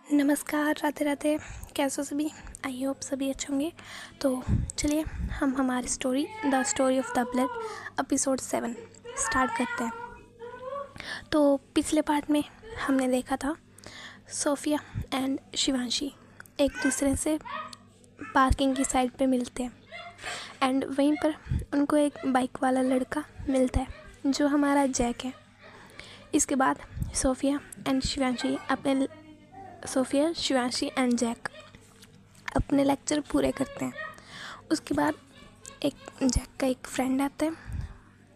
नमस्कार, राधे राधे। कैसे हो सभी? आई होप सभी अच्छे होंगे। तो चलिए हम हमारी story the story of the blood episode 7 start करते हैं। तो पिछले पार्ट में हमने देखा था सोफिया एंड शिवांशी एक दूसरे से पार्किंग की साइड पे मिलते हैं एंड वहीं पर उनको एक बाइक वाला लड़का मिलता है जो हमारा जैक है। इसके बाद सोफिया, शिवांशी एंड जैक अपने लेक्चर पूरे करते हैं। उसके बाद जैक का एक फ्रेंड आता है,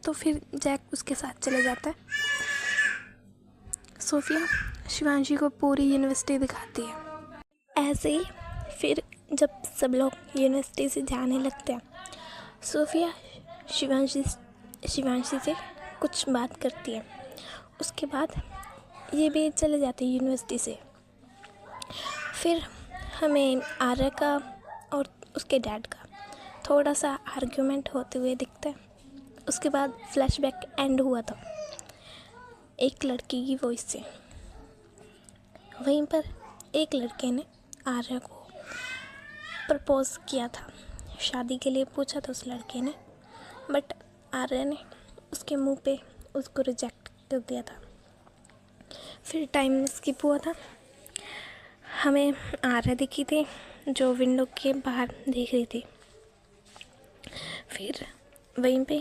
तो फिर जैक उसके साथ चले जाता है। सोफिया शिवांशी को पूरी यूनिवर्सिटी दिखाती है। ऐसे ही फिर जब सब लोग यूनिवर्सिटी से जाने लगते हैं, सोफिया शिवांशी से कुछ बात करती है। उसके बाद ये भी चले जाते हैं यूनिवर्सिटी से। फिर हमें आर्या का और उसके डैड का थोड़ा सा आर्ग्यूमेंट होते हुए दिखता है। उसके बाद फ्लैशबैक एंड हुआ था एक लड़की की वॉइस से। वहीं पर एक लड़के ने आर्या को प्रपोज किया था, शादी के लिए पूछा था उस लड़के ने, बट आर्या ने उसके मुंह पे उसको रिजेक्ट कर दिया था। फिर टाइम स्किप हुआ था। हमें आर्या दिखी थी जो विंडो के बाहर देख रही थी। फिर वहीं पे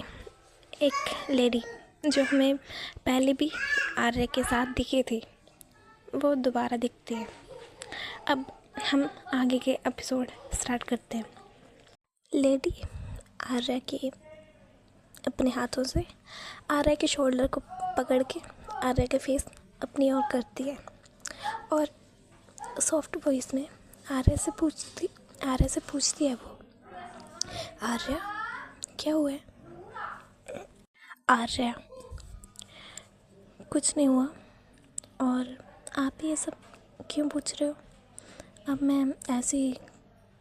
एक लेडी जो हमें पहले भी आर्या के साथ दिखी थी, वो दोबारा दिखती है। अब हम आगे के एपिसोड स्टार्ट करते हैं। लेडी आर्या के अपने हाथों से आर्या के शोल्डर को पकड़ के आर्या के फेस अपनी ओर करती है और सॉफ्ट वॉइस में आर्या से पूछती है वो, आर्या क्या हुआ है? आर्या कुछ नहीं हुआ। और आप ये सब क्यों पूछ रहे हो? अब मैं ऐसे ही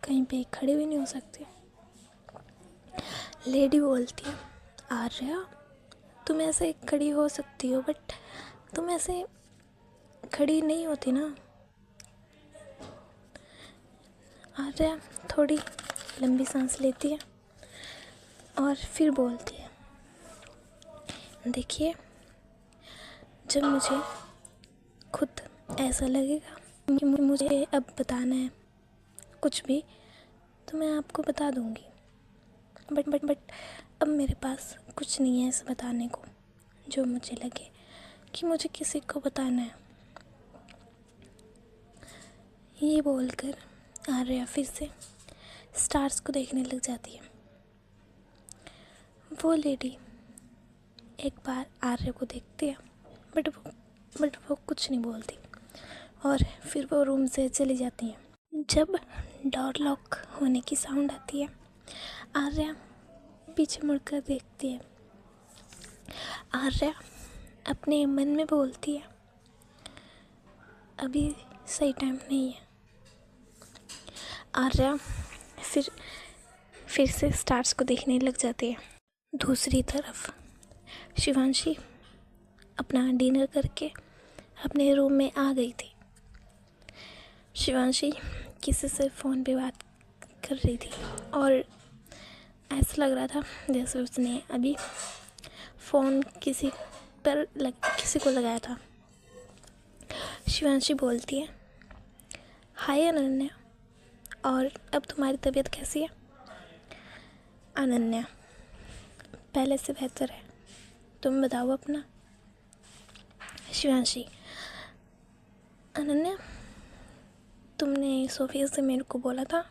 कहीं पे खड़ी भी नहीं हो सकती। लेडी बोलती है, आर्या तुम ऐसे खड़ी हो सकती हो, बट तुम ऐसे खड़ी नहीं होती ना। आर्या थोड़ी लंबी सांस लेती है और फिर बोलती है, देखिए जब मुझे खुद ऐसा लगेगा कि मुझे अब बताना है कुछ भी, तो मैं आपको बता दूंगी, बट अब मेरे पास कुछ नहीं है ऐसा बताने को जो मुझे लगे कि मुझे किसी को बताना है। ये बोलकर आर्या फिर से स्टार्स को देखने लग जाती है। वो लेडी एक बार आर्या को देखती है, बट वो कुछ नहीं बोलती और फिर वो रूम से चली जाती है। जब डोर लॉक होने की साउंड आती है, आर्या पीछे मुड़कर देखती है। आर्या अपने मन में बोलती है, अभी सही टाइम नहीं है। आर्या फिर से स्टार्स को देखने लग जाती है। दूसरी तरफ शिवांशी अपना डिनर करके अपने रूम में आ गई थी। शिवांशी किसी से फ़ोन पे बात कर रही थी और ऐसा लग रहा था जैसे उसने अभी फ़ोन किसी को लगाया था। शिवांशी बोलती है, हाय अनन्या, और अब तुम्हारी तबीयत कैसी है? अनन्या, पहले से बेहतर है, तुम बताओ अपना। शिवांशी, अनन्या तुमने सोफिया से मेरे को बोला था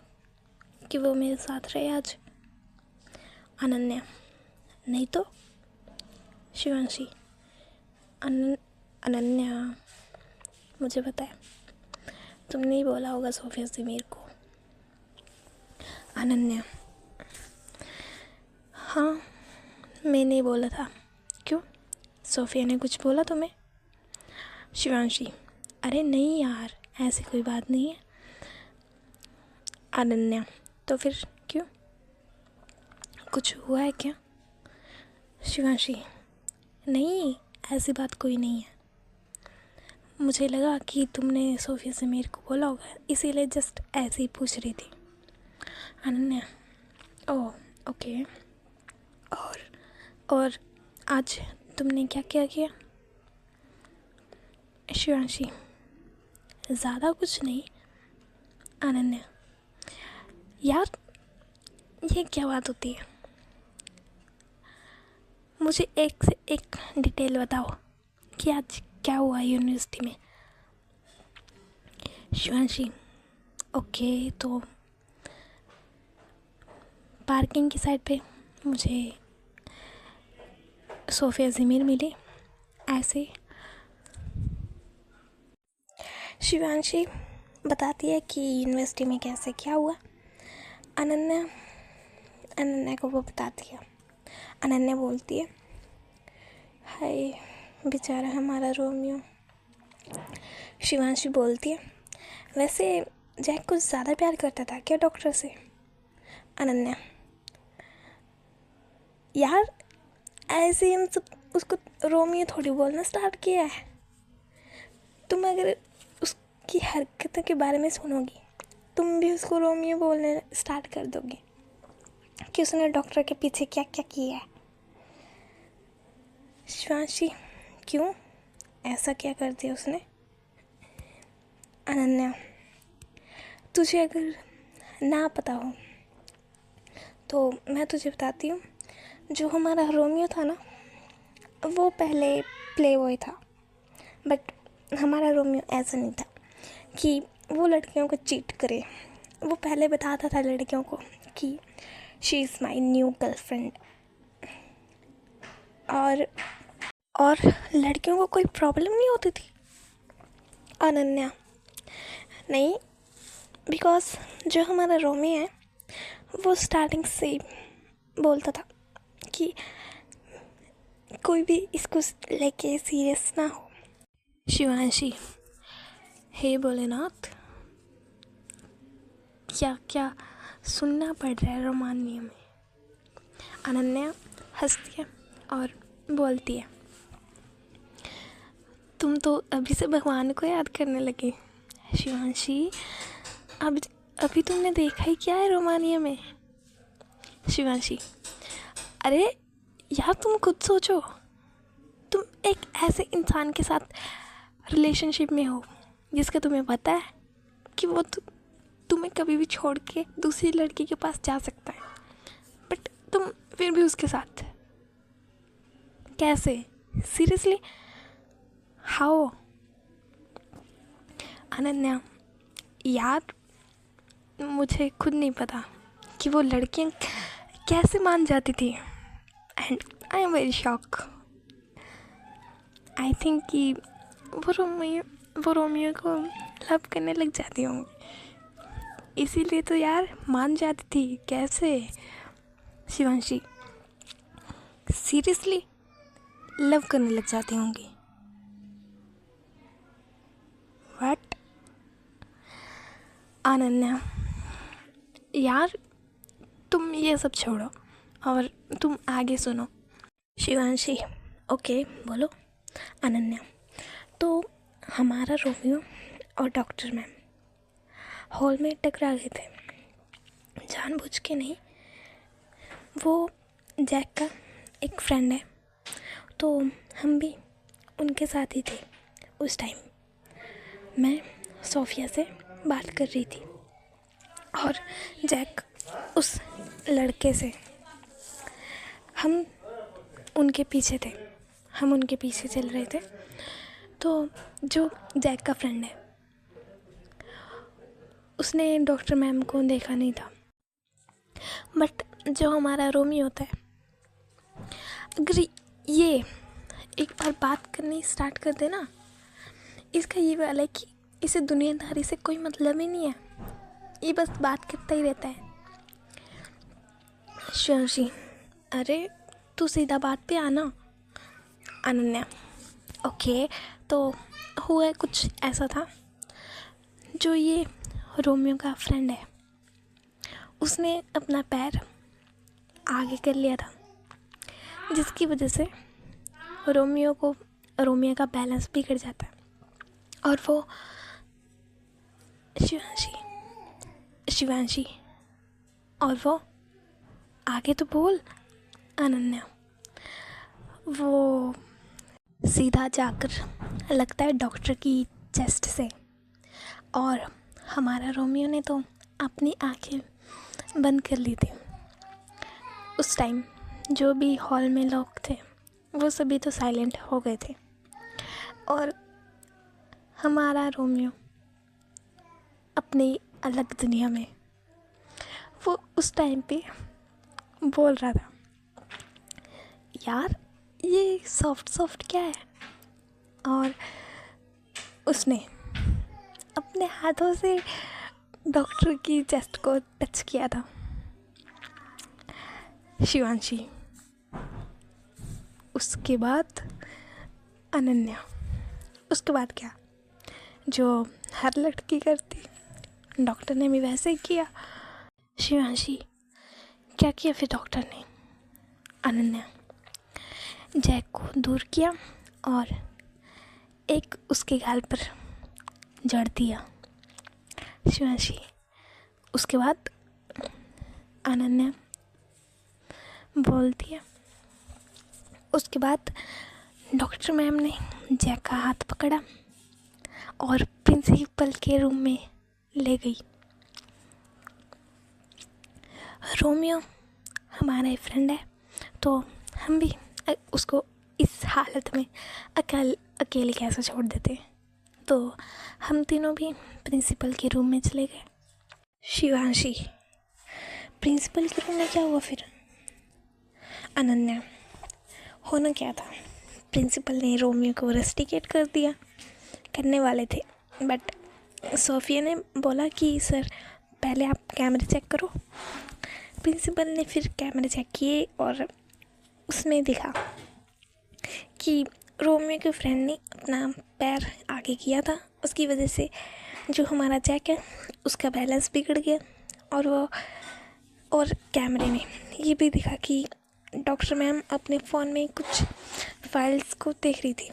कि वो मेरे साथ रहे आज। अनन्या, नहीं तो। शिवांशी, अनन्या मुझे पता है तुमने ही बोला होगा सोफिया से मेरे को। अनन्या, हाँ मैंने बोला था। क्यों, सोफिया ने कुछ बोला तुम्हें? शिवांशी, अरे नहीं यार, ऐसी कोई बात नहीं है। अनन्या, तो फिर क्यों, कुछ हुआ है क्या? शिवांशी, नहीं ऐसी बात कोई नहीं है, मुझे लगा कि तुमने सोफिया से मेरे को बोला होगा, इसीलिए जस्ट ऐसे ही पूछ रही थी। Ananya, oh okay. और आज तुमने क्या क्या किया? शिवांशी, ज़्यादा कुछ नहीं। अनन्या, यार ये क्या बात होती है? मुझे एक से एक डिटेल बताओ कि आज क्या हुआ यूनिवर्सिटी में। शिवांशी, ओके, तो पार्किंग की साइड पे मुझे सोफिया ज़मीर मिली ऐसे। शिवांशी बताती है कि यूनिवर्सिटी में कैसे क्या हुआ। अनन्या को वो बताती है। अनन्या बोलती है, हाय बेचारा हमारा रोमियो। शिवांशी बोलती है, वैसे जैक कुछ ज़्यादा प्यार करता था क्या डॉक्टर से? अनन्या, यार ऐसे हम सब उसको रोमियो थोड़ी बोलना स्टार्ट किया है। तुम अगर उसकी हरकतों के बारे में सुनोगी, तुम भी उसको रोमियो बोलने स्टार्ट कर दोगी कि उसने डॉक्टर के पीछे क्या क्या किया है। शिवांशी, क्यों, ऐसा क्या कर दिया उसने? अनन्या, तुझे अगर ना पता हो तो मैं तुझे बताती हूँ। जो हमारा रोमियो था ना, वो पहले प्ले बॉय था, बट हमारा रोमियो ऐसा नहीं था कि वो लड़कियों को चीट करे। वो पहले बताता था लड़कियों को कि she is my new girlfriend, और लड़कियों को कोई प्रॉब्लम नहीं होती थी। अनन्या, नहीं, बिकॉज जो हमारा रोमियो है वो स्टार्टिंग से ही बोलता था कि कोई भी इसको लेके सीरियस ना हो। शिवांशी, हे भोलेनाथ, क्या क्या सुनना पड़ रहा है रोमानिया में। अनन्या हंसती है और बोलती है, तुम तो अभी से भगवान को याद करने लगी। शिवांशी, अभी तुमने देखा ही क्या है रोमानिया में? शिवांशी, अरे यार तुम खुद सोचो, तुम एक ऐसे इंसान के साथ रिलेशनशिप में हो जिसका तुम्हें पता है कि वो तुम्हें कभी भी छोड़ के दूसरी लड़की के पास जा सकता है, बट तुम फिर भी उसके साथ कैसे? Seriously, how? अनन्या, यार मुझे खुद नहीं पता कि वो लड़कियां कैसे मान जाती थी, and I am very shock. I think कि वो रोमियो को लव करने लग जाती होंगी, इसीलिए तो यार मान जाती थी। कैसे? शिवांशी, सीरियसली लव करने लग जाती होंगी? व्हाट? अनन्या, यार तुम ये सब छोड़ो और तुम आगे सुनो। शिवांशी, ओके बोलो। अनन्या, तो हमारा रोमियो और डॉक्टर मैम हॉल में टकरा गए थे, जानबूझ के नहीं। वो जैक का एक फ्रेंड है, तो हम भी उनके साथ ही थे। उस टाइम मैं सोफिया से बात कर रही थी और जैक उस लड़के से, हम उनके पीछे थे, हम उनके पीछे चल रहे थे। तो जो जैक का फ्रेंड है उसने डॉक्टर मैम को देखा नहीं था, बट जो हमारा रोमी होता है, अगर ये एक बार बात करनी स्टार्ट कर देना, इसका ये वाला है कि इसे दुनियादारी से कोई मतलब ही नहीं है, ये बस बात करता ही रहता है। शिवांशी, अरे तू सीधा बात पे आना। अनन्या, ओके, तो हुआ कुछ ऐसा था, जो ये रोमियो का फ्रेंड है उसने अपना पैर आगे कर लिया था, जिसकी वजह से रोमियो का बैलेंस बिगड़ जाता है और वो शिवांशी और वो आगे तो बोल। अनन्या। वो सीधा जाकर लगता है डॉक्टर की चेस्ट से, और हमारा रोमियो ने तो अपनी आंखें बंद कर ली थी। उस टाइम जो भी हॉल में लोग थे वो सभी तो साइलेंट हो गए थे, और हमारा रोमियो अपनी अलग दुनिया में वो उस टाइम पे बोल रहा था, यार ये सॉफ्ट क्या है। और उसने अपने हाथों से डॉक्टर की चेस्ट को टच किया था। शिवांशी। उसके बाद अनन्या। उसके बाद क्या, जो हर लड़की करती, डॉक्टर ने भी वैसे ही किया। शिवांशी। क्या किया फिर डॉक्टर ने? अनन्या। जैक को दूर किया और एक उसके गाल पर जड़ दिया। शिवांशी। उसके बाद अनन्या बोलती है, उसके बाद डॉक्टर मैम ने जैक का हाथ पकड़ा और प्रिंसिपल के रूम में ले गई। रोमियो हमारा फ्रेंड है, तो हम भी उसको इस हालत में अकेले कैसे छोड़ देते। तो हम तीनों भी प्रिंसिपल के रूम में चले गए। शिवांशी। प्रिंसिपल के रूम में क्या हुआ फिर? अनन्या। होना क्या था, प्रिंसिपल ने रोमियो को रस्टिकेट करने वाले थे, बट सोफिया ने बोला कि सर पहले आप कैमरे चेक करो। प्रिंसिपल ने फिर कैमरे चेक किए और उसमें दिखा कि रोमियो के फ्रेंड ने अपना पैर आगे किया था, उसकी वजह से जो हमारा जैक है उसका बैलेंस बिगड़ गया। और कैमरे में ये भी दिखा कि डॉक्टर मैम अपने फ़ोन में कुछ फाइल्स को देख रही थी,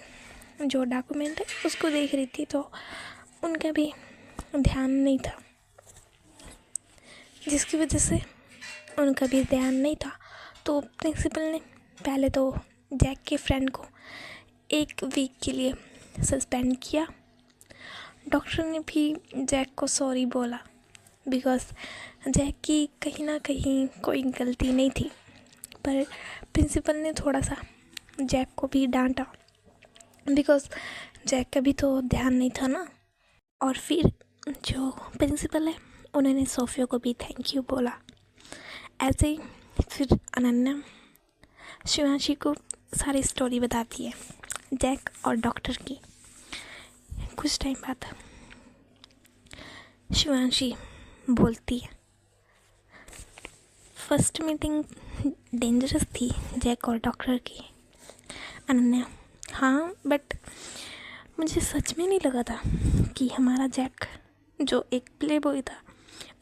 जो डॉक्यूमेंट है उसको देख रही थी, तो उनका भी ध्यान नहीं था, जिसकी वजह से उनका भी ध्यान नहीं था। तो प्रिंसिपल ने पहले तो जैक के फ्रेंड को 1 वीक के लिए सस्पेंड किया। डॉक्टर ने भी जैक को सॉरी बोला, बिकॉज़ जैक की कहीं ना कहीं कोई गलती नहीं थी, पर प्रिंसिपल ने थोड़ा सा जैक को भी डांटा, बिकॉज़ जैक का भी तो ध्यान नहीं था ना। और फिर जो प्रिंसिपल है उन्होंने सोफिया को भी थैंक यू बोला। ऐसे ही फिर अनन्या शिवांशी को सारी स्टोरी बताती है जैक और डॉक्टर की। कुछ टाइम बाद शिवांशी बोलती है, फर्स्ट मीटिंग डेंजरस थी जैक और डॉक्टर की। अनन्या। हाँ, बट मुझे सच में नहीं लगा था कि हमारा जैक जो एक प्ले बॉय था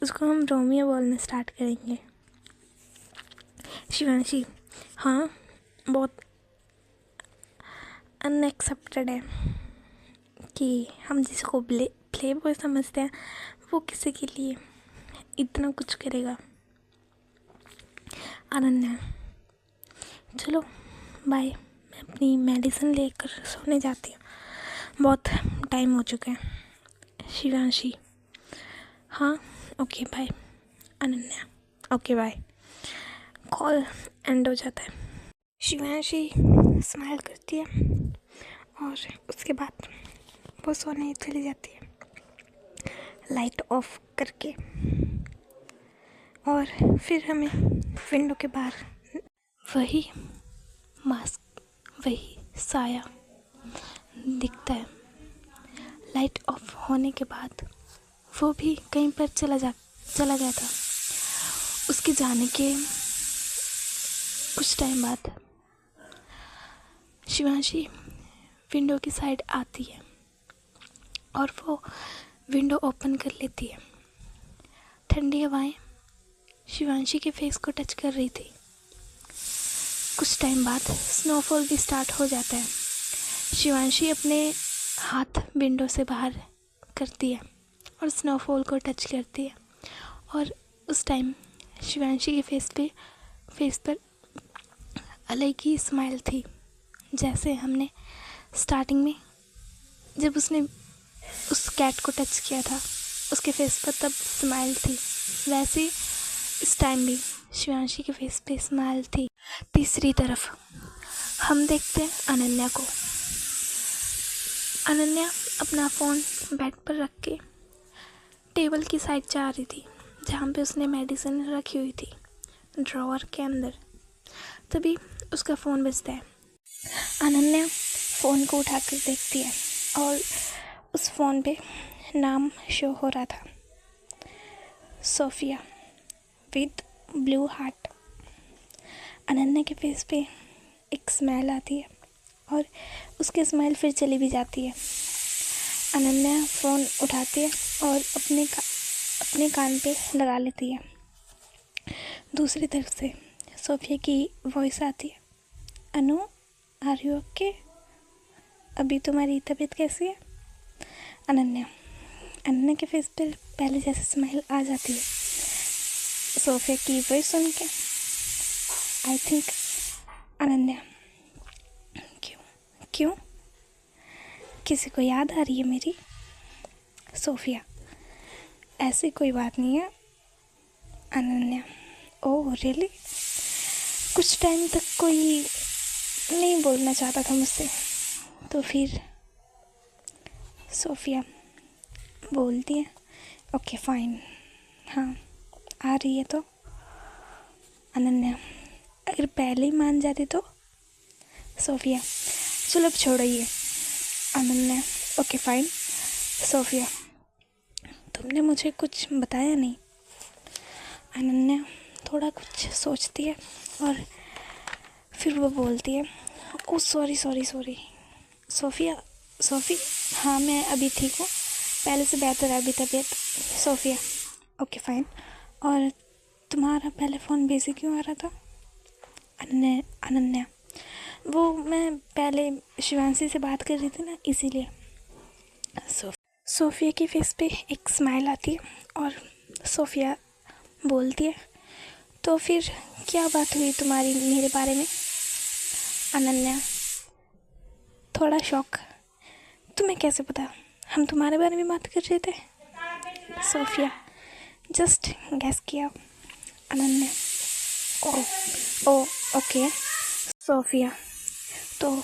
उसको हम रोमियो बोलने स्टार्ट करेंगे। शिवांशी। हाँ, बहुत अनएक्सेप्टेड है कि हम जिसको प्ले बॉय समझते हैं वो किसी के लिए इतना कुछ करेगा। अनन्या। चलो बाय, मैं अपनी मेडिसिन लेकर सोने जाती हूँ, बहुत टाइम हो चुका है। शिवांशी। हाँ okay bye. Ananya. Okay bye. Call end हो जाता है। शिवांशी स्माइल करती है और उसके बाद वो सोने चली जाती है लाइट ऑफ करके। और फिर हमें विंडो के बाहर वही मास्क, वही साया दिखता है। लाइट ऑफ होने के बाद वो भी कहीं पर चला गया था। उसके जाने के कुछ टाइम बाद शिवांशी विंडो की साइड आती है और वो विंडो ओपन कर लेती है। ठंडी हवाएं शिवांशी के फेस को टच कर रही थी। कुछ टाइम बाद स्नोफॉल भी स्टार्ट हो जाता है। शिवांशी अपने हाथ विंडो से बाहर करती है और स्नोफॉल को टच करती है। और उस टाइम शिवांशी के फेस पर अलग ही स्माइल थी। जैसे हमने स्टार्टिंग में जब उसने उस कैट को टच किया था उसके फेस पर तब स्माइल थी, वैसे इस टाइम भी शिवांशी के फेस पे स्माइल थी। तीसरी तरफ हम देखते हैं अनन्या को। अनन्या अपना फ़ोन बेड पर रख के टेबल की साइड जा रही थी जहाँ पे उसने मेडिसिन रखी हुई थी ड्रॉअर के अंदर। तभी उसका फ़ोन बजता है। अनन्या फ़ोन को उठाकर देखती है और उस फ़ोन पे नाम शो हो रहा था, Sophia with blue heart. Ananya के फेस पे एक स्माइल आती है और उसकी स्माइल फिर चली भी जाती है। अनन्या फ़ोन उठाती है और अपने कान पे लगा लेती है। दूसरी तरफ से सोफिया की वॉइस आती है, अनु आर यू ओके? अभी तुम्हारी तबीयत कैसी है? अनन्या के फेस पर पहले जैसे स्माइल आ जाती है सोफिया की वॉइस सुन के। आई थिंक अनन्या क्यों किसी को याद आ रही है मेरी? सोफिया ऐसी कोई बात नहीं है। Ananya oh really? कुछ टाइम तक कोई नहीं बोलना चाहता था मुझसे, तो फिर सोफिया बोलती है ओके फाइन, हाँ आ रही है तो। अनन्या अगर पहले ही मान जाती तो? सोफिया चलो अब छोड़ो ये। Ananya okay fine. सोफिया तुमने मुझे कुछ बताया नहीं। अनन्या थोड़ा कुछ सोचती है और फिर वो बोलती है ओ सॉरी सोफी हाँ मैं अभी ठीक हूँ, पहले से बेहतर है अभी तबीयत। Sophia okay fine. और तुम्हारा पहले फ़ोन बिजी क्यों आ रहा था? अनन्या वो मैं पहले शिवांशी से बात कर रही थी ना, इसीलिए। सोफिया के फेस पे एक स्माइल आती है और सोफिया बोलती है तो फिर क्या बात हुई तुम्हारी मेरे बारे में? अनन्या थोड़ा शॉक, तुम्हें कैसे पता हम तुम्हारे बारे में बात कर रहे थे? सोफिया जस्ट गैस किया। अनन्या ओ ओके। सोफिया तो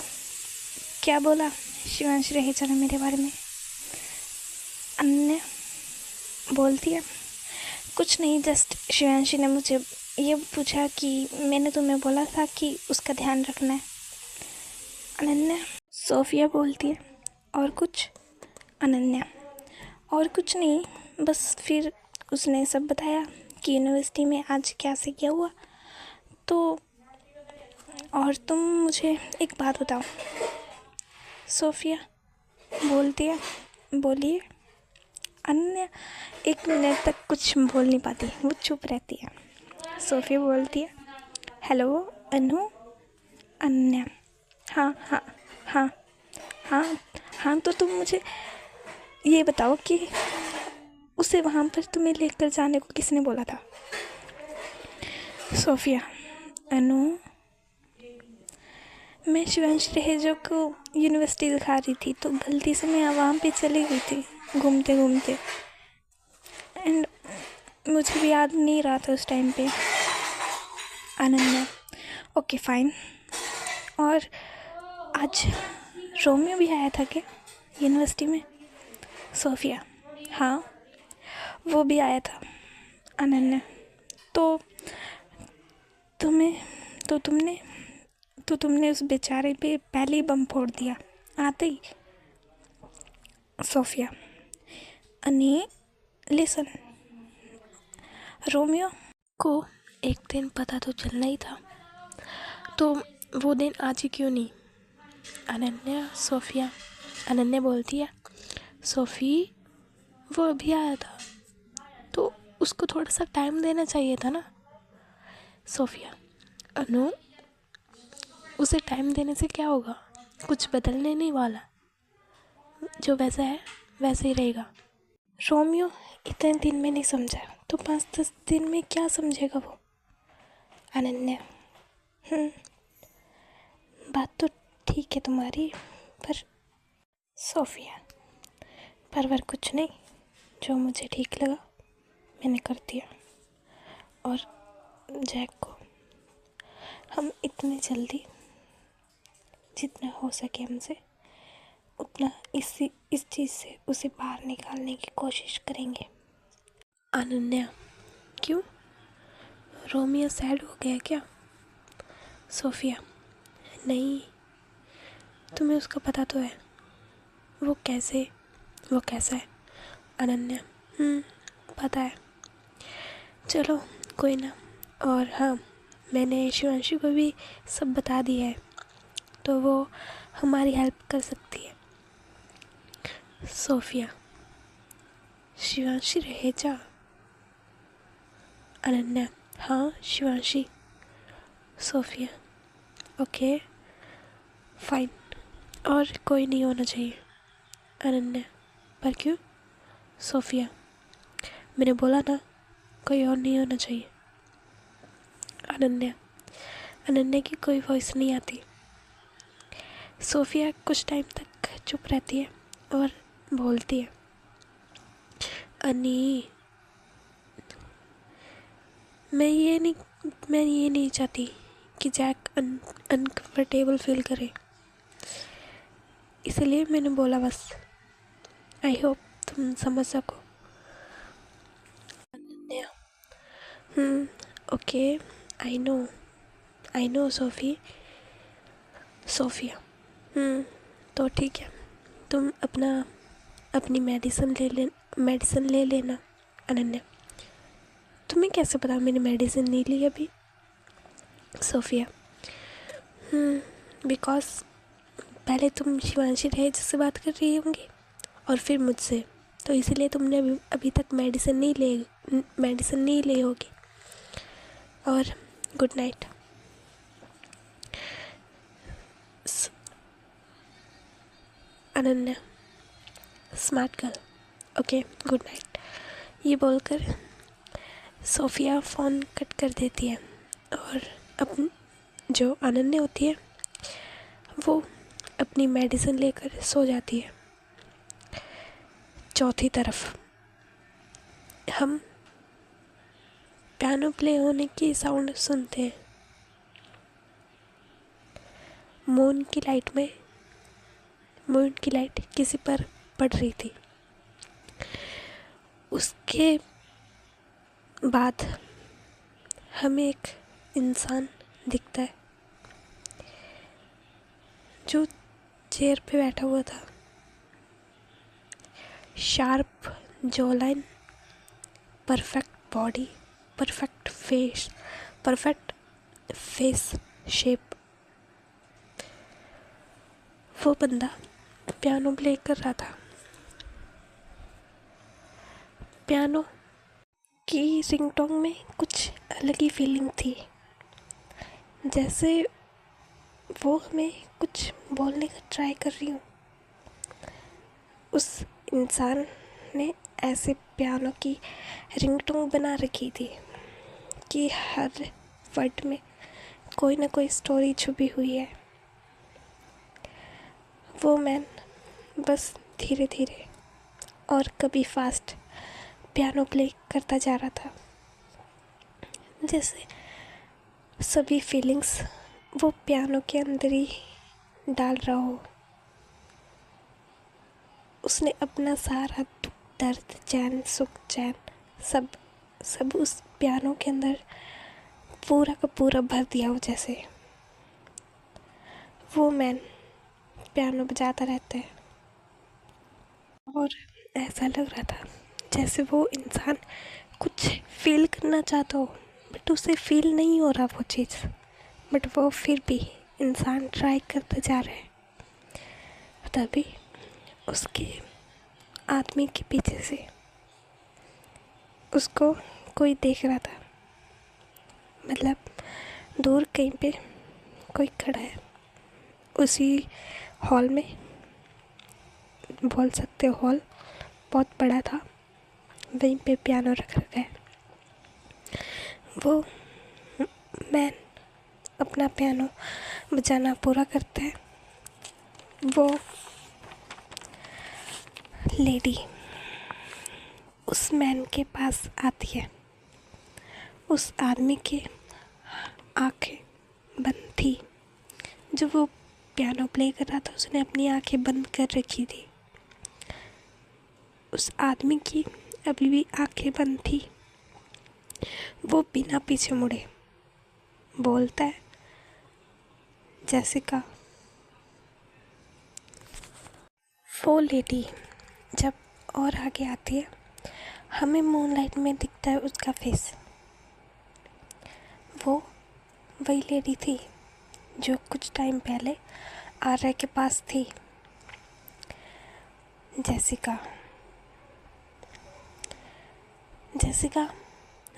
क्या बोला शिवांश रहेजा ने मेरे बारे में? अनन्या बोलती है कुछ नहीं, जस्ट शिवांशी ने मुझे ये पूछा कि मैंने तुम्हें बोला था कि उसका ध्यान रखना है। अनन्या सोफिया बोलती है और कुछ? अनन्या और कुछ नहीं, बस फिर उसने सब बताया कि यूनिवर्सिटी में आज क्या से क्या हुआ तो। और तुम मुझे एक बात बताओ। सोफिया बोलती है बोलिए। अनन्या 1 मिनट तक कुछ बोल नहीं पाती, वो चुप रहती है। सोफिया बोलती है हेलो अनु। अनन्या हाँ तो तुम मुझे ये बताओ कि उसे वहाँ पर तुम्हें लेकर जाने को किसने बोला था? सोफिया अनु मैं शिवांश रहेजा को यूनिवर्सिटी दिखा रही थी तो गलती से मैं वहाँ पे चली गई थी घूमते घूमते, एंड मुझे भी याद नहीं रहा था उस टाइम पे। Ananya okay fine. और आज रोमियो भी आया था क्या यूनिवर्सिटी में? सोफिया हाँ वो भी आया था। अनन्या तो तुमने उस बेचारे पे पहले ही बम फोड़ दिया आते ही? सोफिया अनी लिसन, रोमियो को एक दिन पता तो चलना ही था, तो वो दिन आज ही क्यों नहीं? अनन्या बोलती है सोफ़ी वो अभी आया था तो उसको थोड़ा सा टाइम देना चाहिए था ना? सोफिया अनु उसे टाइम देने से क्या होगा, कुछ बदलने नहीं वाला, जो वैसा है वैसे ही रहेगा। रोमियो इतने दिन में नहीं समझा तो 5-10 दिन में क्या समझेगा वो। अनन्या, बात तो ठीक है तुम्हारी, पर सोफिया, पर कुछ नहीं, जो मुझे ठीक लगा मैंने कर दिया। और जैक को हम इतने जल्दी जितना हो सके हमसे उतना इस चीज़ से उसे बाहर निकालने की कोशिश करेंगे। अनन्या, क्यों? रोमियो सैड हो गया क्या? सोफिया, नहीं, तुम्हें उसका पता तो है वो कैसा है। अनन्या, पता है। चलो कोई ना। और हाँ, मैंने शिवांशी को भी सब बता दिया है, तो वो हमारी हेल्प कर सकती है। सोफिया, शिवांशी रहेजा। अनन्या, हाँ शिवांशी। सोफिया, ओके फाइन, और कोई नहीं होना चाहिए। अनन्या, पर क्यों? सोफिया, मैंने बोला ना, कोई और नहीं होना चाहिए। अनन्या की कोई वॉइस नहीं आती। सोफिया कुछ टाइम तक चुप रहती है और बोलती है, अनी, मैं ये नहीं चाहती कि जैक अनकंफर्टेबल फील करे, इसलिए मैंने बोला बस। आई होप तुम समझ सको। Ananya, okay, I know Sophia, तो ठीक है, तुम अपनी मेडिसिन ले लेना। अनन्या, तुम्हें कैसे पता मैंने मेडिसिन नहीं ली अभी? सोफिया, बिकॉज पहले तुम शिवांशी रहे जिससे बात कर रही होंगी और फिर मुझसे, तो इसीलिए तुमने अभी तक मेडिसिन नहीं ली होगी। और good night. Ananya, smart girl, okay good night. ये बोलकर सोफिया फ़ोन कट कर देती है और जो अनन्या होती है वो अपनी मेडिसिन लेकर सो जाती है। चौथी तरफ हम पियानो प्ले होने की साउंड सुनते हैं। मून की लाइट किसी पर पड़ रही थी। उसके बाद हमें एक इंसान दिखता है जो चेयर पे बैठा हुआ था। Sharp jawline, perfect body, perfect face shape. वो बंदा पियानो प्ले कर रहा था। पियानो की रिंगटोन में कुछ अलग ही फीलिंग थी, जैसे वो हमें कुछ बोलने का ट्राई कर रही हूँ। उस इंसान ने ऐसे पियानो की रिंगटोन बना रखी थी कि हर वर्ड में कोई ना कोई स्टोरी छुपी हुई है। वो मैन बस धीरे धीरे और कभी फास्ट पियानो प्ले करता जा रहा था, जैसे सभी फीलिंग्स वो पियानो के अंदर ही डाल रहा हो। उसने अपना सारा दुख, दर्द, चैन, सुख, चैन सब उस पियानो के अंदर पूरा का पूरा भर दिया हो। जैसे वो मैन पियानो बजाता रहता है और ऐसा लग रहा था जैसे वो इंसान कुछ फील करना चाहता हो, बट उसे फील नहीं हो रहा वो चीज़, बट वो फिर भी इंसान ट्राई करता जा रहा है। तभी उसके आदमी के पीछे से उसको कोई देख रहा था, मतलब दूर कहीं पे कोई खड़ा है। उसी हॉल में बोल सकते हो हॉल बहुत बड़ा था, वहीं पे पियानो रख रखा है। वो मैन अपना पियानो बजाना पूरा करता है। वो लेडी उस मैन के पास आती है। उस आदमी के आंखें बंद थी। जब वो पियानो प्ले कर रहा था उसने अपनी आंखें बंद कर रखी थी। उस आदमी की अभी भी आंखें बंद थी। वो बिना पीछे मुड़े बोलता है, जेसिका। वो लेडी जब और आगे आती है, हमें मूनलाइट में दिखता है उसका फेस। वो वही लेडी थी जो कुछ टाइम पहले आर्या के पास थी। जेसिका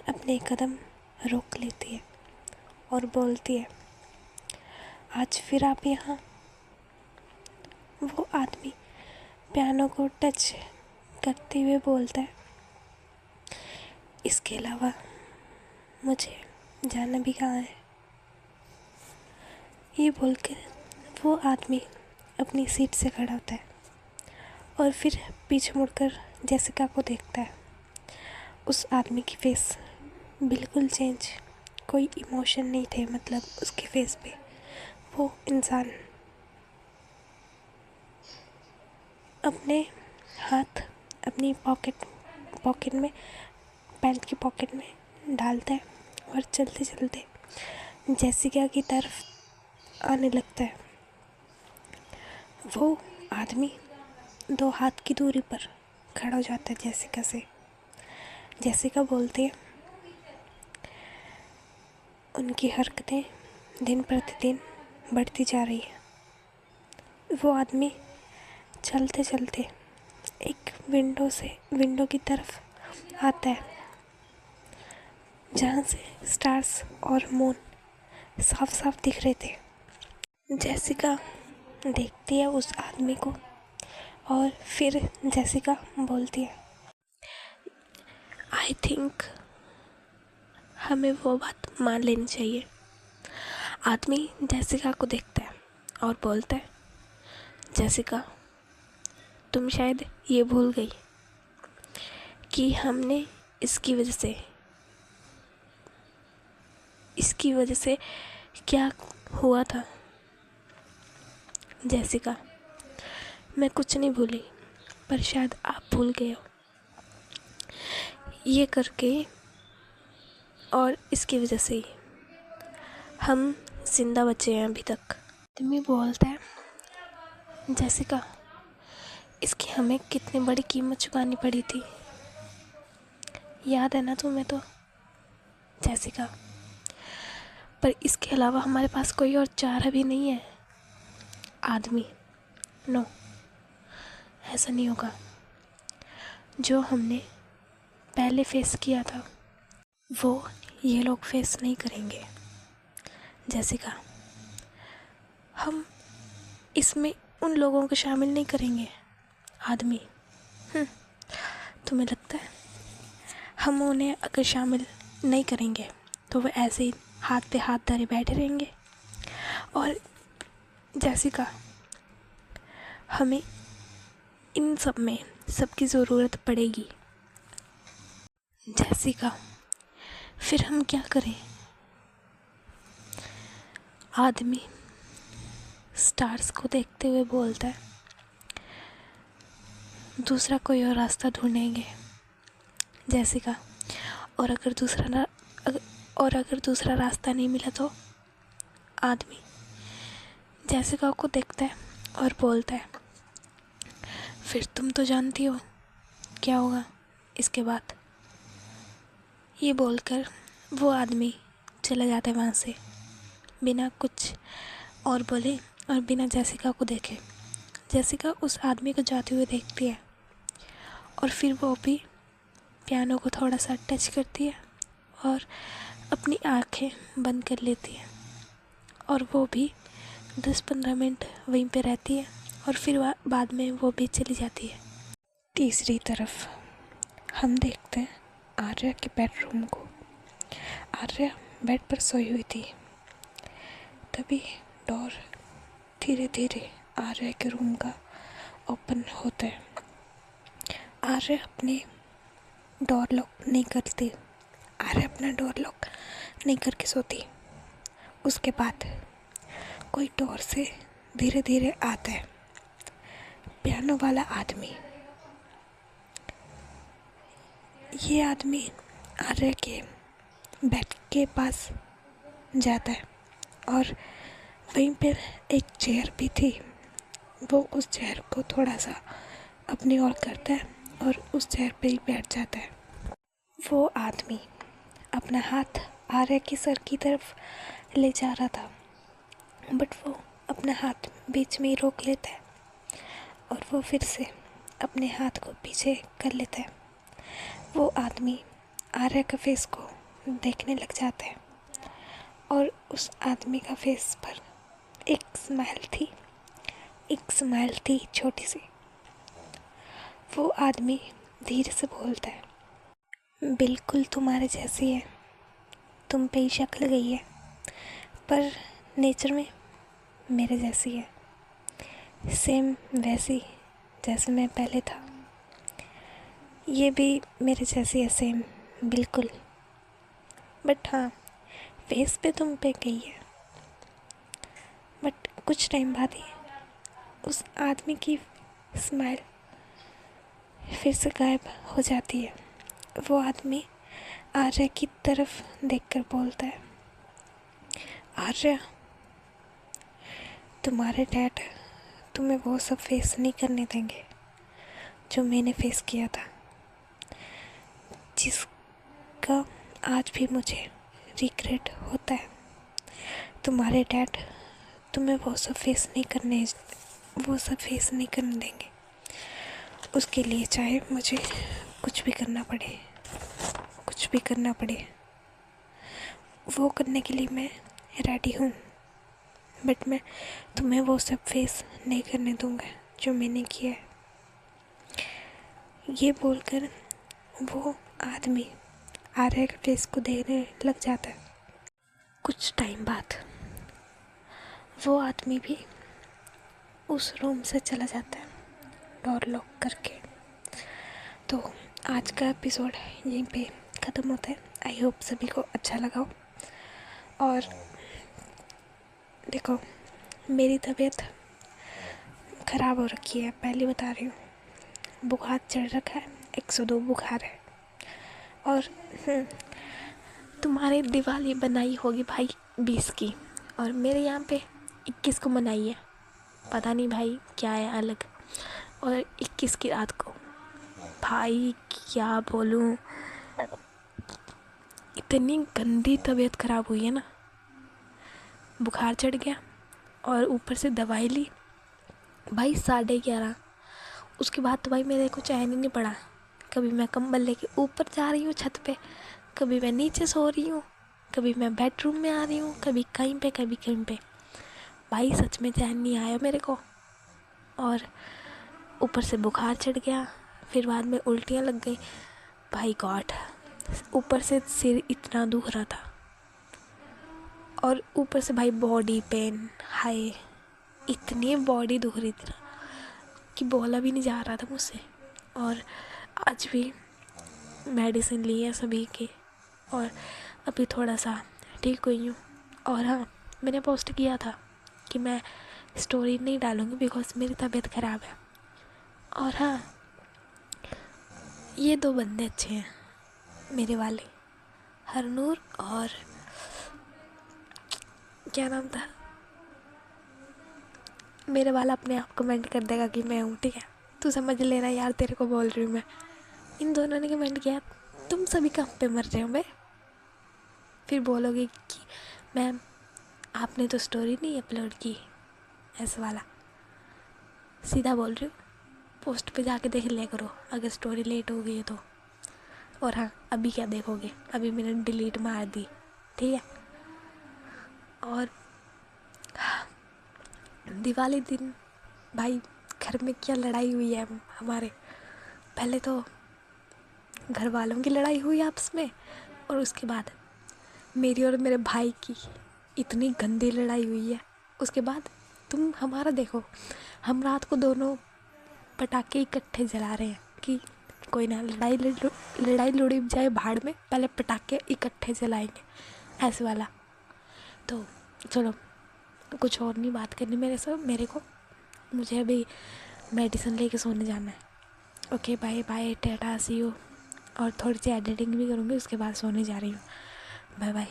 अपने कदम रोक लेती है और बोलती है, आज फिर आप यहाँ? वो आदमी पियानो को टच करते हुए बोलता है, इसके अलावा मुझे जाना भी कहाँ है। ये बोलकर वो आदमी अपनी सीट से खड़ा होता है और फिर पीछे मुड़कर जेसिका को देखता है। उस आदमी की फेस बिल्कुल चेंज, कोई इमोशन नहीं थे मतलब उसके फेस पे। वो इंसान अपने हाथ अपनी पॉकेट में, पैंट की पॉकेट में डालता है और चलते चलते जेसिका की तरफ आने लगता है। वो आदमी 2 हाथ की दूरी पर खड़ा हो जाता है जेसिका से। जेसिका बोलती है, उनकी हरकतें दिन प्रतिदिन बढ़ती जा रही है। वो आदमी चलते चलते एक विंडो की तरफ आता है जहाँ से स्टार्स और मून साफ साफ दिख रहे थे। जेसिका देखती है उस आदमी को और फिर जेसिका बोलती है, आई थिंक हमें वो बात मान लेनी चाहिए। आदमी जेसिका को देखता है और बोलता है, जेसिका तुम शायद ये भूल गई कि हमने इसकी वजह से क्या हुआ था। जेसिका, मैं कुछ नहीं भूली, पर शायद आप भूल गए हो। ये करके और इसकी वजह से ही हम जिंदा बचे हैं अभी तक। आदमी बोलता है, जेसिका इसकी हमें कितनी बड़ी कीमत चुकानी पड़ी थी, याद है ना तुम्हें? तो जेसिका, पर इसके अलावा हमारे पास कोई और चारा भी नहीं है। आदमी, नो, ऐसा नहीं होगा। जो हमने पहले फेस किया था वो ये लोग फेस नहीं करेंगे। जेसिका, हम इसमें उन लोगों को शामिल नहीं करेंगे। आदमी, तुम्हें लगता है हम उन्हें अगर शामिल नहीं करेंगे तो वो ऐसे ही हाथ पे हाथ धरे बैठे रहेंगे? और जेसिका, हमें इन सब में सबकी ज़रूरत पड़ेगी। जेसिका, फिर हम क्या करें? आदमी स्टार्स को देखते हुए बोलता है, दूसरा कोई और रास्ता ढूंढेंगे। जेसिका, और अगर दूसरा रास्ता नहीं मिला तो? आदमी जेसिका को देखता है और बोलता है, फिर तुम तो जानती हो क्या होगा इसके बाद। ये बोलकर वो आदमी चला जाता है वहाँ से बिना कुछ और बोले और बिना जेसिका को देखे। जेसिका उस आदमी को जाते हुए देखती है और फिर वो भी पियानो को थोड़ा सा टच करती है और अपनी आंखें बंद कर लेती है और वो भी 10-15 मिनट वहीं पे रहती है और फिर बाद में वो भी चली जाती है। तीसरी तरफ हम देखते हैं आर्या के बेडरूम को। आर्या बेड पर सोई हुई थी। तभी डोर धीरे धीरे आर्या के रूम का ओपन होता है। आर्या अपने डोर लॉक नहीं करती। आर्या अपना डोर लॉक नहीं करके सोती। उसके बाद कोई डोर से धीरे धीरे आता है, पियानो वाला आदमी। ये आदमी आर्या के बेड के पास जाता है और वहीं पर एक चेयर भी थी। वो उस चेयर को थोड़ा सा अपनी ओर करता है और उस चेयर पे ही बैठ जाता है। वो आदमी अपना हाथ आर्या के सर की तरफ ले जा रहा था, बट वो अपना हाथ बीच में ही रोक लेता है और वो फिर से अपने हाथ को पीछे कर लेता है। वो आदमी आर्या का फेस को देखने लग जाता है और उस आदमी का फेस पर एक स्माइल थी छोटी सी। वो आदमी धीरे से बोलता है, बिल्कुल तुम्हारे जैसी है, तुम पे ही शक्ल गई है, पर नेचर में मेरे जैसी है, सेम वैसी जैसे मैं पहले था। ये भी मेरे जैसी है सेम बिल्कुल, बट हाँ फेस पे तुम पे गई है। बट कुछ टाइम बाद ही उस आदमी की स्माइल फिर से गायब हो जाती है। वो आदमी आर्या की तरफ देखकर बोलता है, आर्या, तुम्हारे डैड तुम्हें वो सब फेस नहीं करने देंगे जो मैंने फेस किया था, जिसका आज भी मुझे रिग्रेट होता है। तुम्हारे डैड तुम्हें वो सब फेस नहीं करने देंगे। उसके लिए चाहे मुझे कुछ भी करना पड़े, वो करने के लिए मैं रेडी हूँ, बट मैं तुम्हें वो सब फेस नहीं करने दूँगा जो मैंने किया है। ये बोलकर वो आदमी आर्या के फेस को देखने लग जाता है। कुछ टाइम बाद वो आदमी भी उस रूम से चला जाता है डोर लॉक करके। तो आज का एपिसोड यहीं पे ख़त्म होता है। आई होप सभी को अच्छा लगा हो। और देखो, मेरी तबीयत ख़राब हो रखी है, पहले बता रही हूँ। बुखार चढ़ रखा है, 102 बुखार है। और तुम्हारे दिवाली बनाई होगी भाई 20 की, और मेरे यहाँ पे 21 को मनाई है। पता नहीं भाई क्या है अलग। और 21 की रात को भाई क्या बोलूँ, इतनी गंदी तबीयत ख़राब हुई है ना, बुखार चढ़ गया और ऊपर से दवाई ली भाई 11:30। उसके बाद तो भाई मेरे को चैन ही नहीं पड़ा। कभी मैं कंबल लेके ऊपर जा रही हूँ छत पे, कभी मैं नीचे सो रही हूँ, कभी मैं बेडरूम में आ रही हूँ, कभी कहीं पे। भाई सच में चैन नहीं आया मेरे को। और ऊपर से बुखार चढ़ गया, फिर बाद में उल्टियाँ लग गई। भाई गॉड, ऊपर से सिर इतना दुख रहा था और ऊपर से भाई बॉडी पेन। हाय, इतनी बॉडी दुख रही थी ना कि बोला भी नहीं जा रहा था मुझसे। और आज भी मेडिसिन ली है सभी की और अभी थोड़ा सा ठीक हुई हूँ। और हाँ, मैंने पोस्ट किया था कि मैं स्टोरी नहीं डालूँगी बिकॉज मेरी तबीयत ख़राब है। और हाँ, ये 2 बंदे अच्छे हैं मेरे वाले, हरनूर और क्या नाम था, मेरे वाला अपने आप कमेंट कर देगा कि मैं हूँ, ठीक है, तू समझ लेना यार, तेरे को बोल रही हूँ मैं। इन दोनों ने कमेंट किया, तुम सभी कहाँ पे मर रहे हो बे। फिर बोलोगे कि मैम आपने तो स्टोरी नहीं अपलोड की, ऐसा वाला। सीधा बोल रही हूँ, पोस्ट पे जाके देख लिया करो अगर स्टोरी लेट हो गई है तो। और हाँ, अभी क्या देखोगे, अभी मैंने डिलीट मार दी, ठीक है। और दिवाली दिन भाई घर में क्या लड़ाई हुई है हमारे। पहले तो घर वालों की लड़ाई हुई आपस में, और उसके बाद मेरी और मेरे भाई की इतनी गंदी लड़ाई हुई है। उसके बाद तुम हमारा देखो, हम रात को दोनों पटाखे इकट्ठे जला रहे हैं कि कोई ना, लड़ाई लुड़ी जाए भाड़ में, पहले पटाखे इकट्ठे जलाएंगे, ऐसे वाला। तो चलो, कुछ और नहीं बात करनी मेरे को, मुझे अभी मेडिसिन लेके सोने जाना है। Okay bye bye, tata see you. और थोड़ी सी एडिटिंग भी करूँगी, उसके बाद सोने जा रही हूँ। Bye bye.